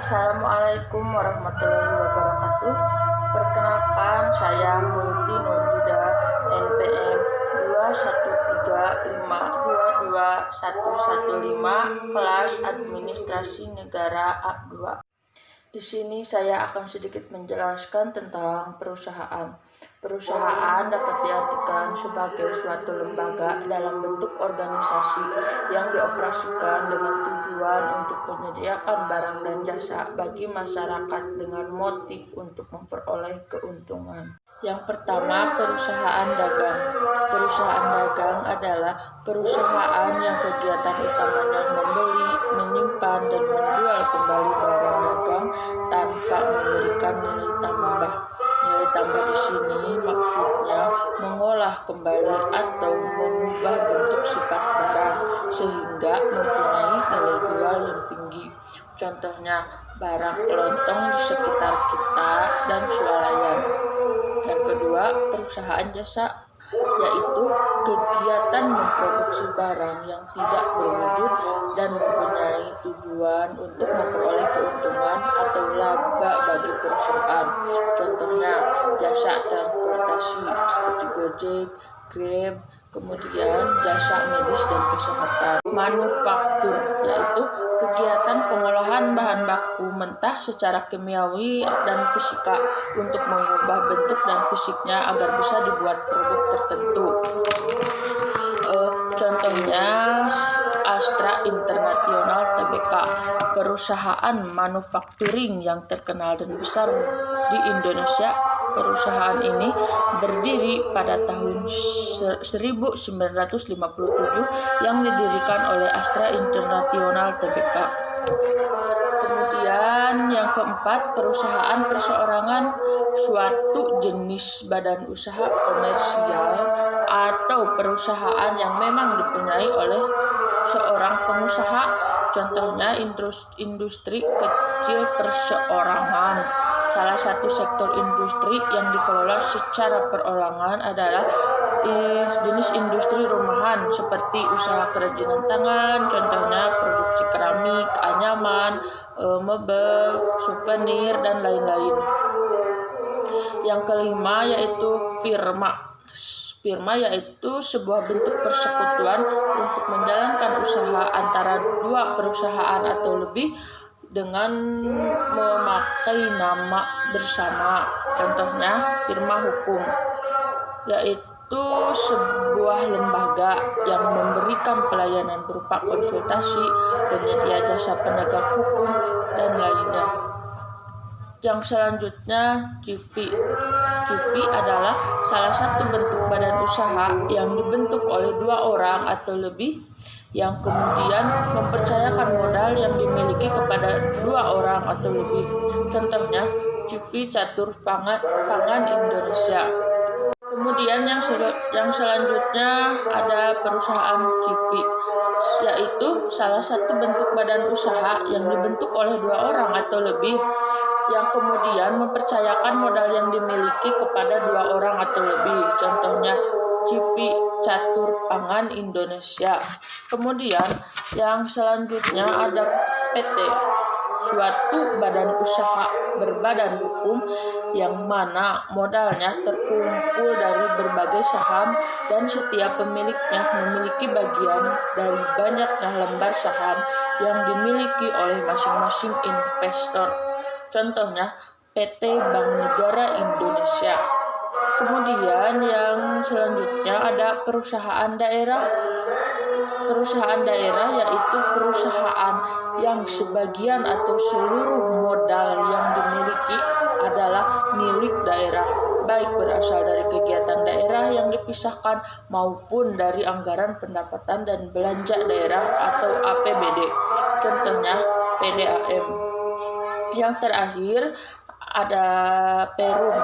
Assalamualaikum warahmatullahi wabarakatuh. Perkenalkan, saya Multi Nurhuda, NPM 213522115, kelas Administrasi Negara A2. Di sini saya akan sedikit menjelaskan tentang perusahaan. Perusahaan dapat diartikan sebagai suatu lembaga dalam bentuk organisasi yang dioperasikan dengan tujuan untuk menyediakan barang dan jasa bagi masyarakat dengan motif untuk memperoleh keuntungan. Yang pertama, perusahaan dagang. Perusahaan dagang adalah perusahaan yang kegiatan utamanya membeli, menyimpan, dan menjual kembali barang dagang tanpa memberikan nilai tambah. Nilai tambah di sini maksudnya mengolah kembali atau mengubah bentuk sifat barang sehingga mempunyai nilai jual yang tinggi. Contohnya barang kelontong di sekitar kita dan swalayan. Yang kedua, perusahaan jasa, yaitu kegiatan memproduksi barang yang tidak berwujud dan mempunyai tujuan untuk memperoleh keuntungan atau laba bagi perusahaan. Contohnya jasa transportasi seperti Gojek, Grab, kemudian jasa medis dan kesehatan. Manufaktur, yaitu kegiatan pengolahan bahan baku mentah secara kimiawi dan fisika untuk mengubah bentuk dan fisiknya agar bisa dibuat produk tertentu. Contohnya Astra International Tbk, perusahaan manufacturing yang terkenal dan besar di Indonesia. Perusahaan ini berdiri pada tahun 1957 yang didirikan oleh Astra International Tbk. Kemudian yang keempat, perusahaan perseorangan, suatu jenis badan usaha komersial atau perusahaan yang memang dipunyai oleh seorang pengusaha. Contohnya industri kecil perseorangan. Salah satu sektor industri yang dikelola secara perorangan adalah jenis industri rumahan seperti usaha kerajinan tangan, contohnya produksi keramik, anyaman, mebel, souvenir, dan lain-lain. Yang kelima yaitu firma. Firma yaitu sebuah bentuk persekutuan untuk menjalankan usaha antara dua perusahaan atau lebih dengan memakai nama bersama. Contohnya firma hukum, yaitu sebuah lembaga yang memberikan pelayanan berupa konsultasi, penyedia jasa penegak hukum, dan lainnya. Yang selanjutnya CV. CV adalah salah satu bentuk badan usaha yang dibentuk oleh dua orang atau lebih yang kemudian mempercayakan modal yang dimiliki kepada dua orang atau lebih. Contohnya CV Catur Pangan Indonesia. Kemudian yang selanjutnya ada perusahaan CV, yaitu salah satu bentuk badan usaha yang dibentuk oleh dua orang atau lebih yang kemudian mempercayakan modal yang dimiliki kepada dua orang atau lebih. Contohnya CV Catur Pangan Indonesia. Kemudian yang selanjutnya ada PT, suatu badan usaha berbadan hukum yang mana modalnya terkumpul dari berbagai saham dan setiap pemiliknya memiliki bagian dari banyaknya lembar saham yang dimiliki oleh masing-masing investor. Contohnya PT Bank Negara Indonesia. Kemudian yang selanjutnya ada perusahaan daerah. Perusahaan daerah yaitu perusahaan yang sebagian atau seluruh modal yang dimiliki adalah milik daerah, baik berasal dari kegiatan daerah yang dipisahkan maupun dari anggaran pendapatan dan belanja daerah atau APBD. Contohnya PDAM. Yang terakhir ada Perum.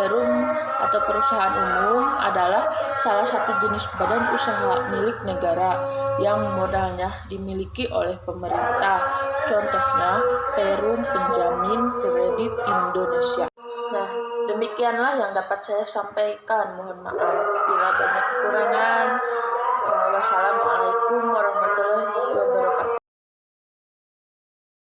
Perum atau perusahaan umum adalah salah satu jenis badan usaha milik negara yang modalnya dimiliki oleh pemerintah. Contohnya Perum Penjamin Kredit Indonesia. Nah, demikianlah yang dapat saya sampaikan. Mohon maaf bila banyak kekurangan. Wassalamualaikum warahmatullahi wabarakatuh.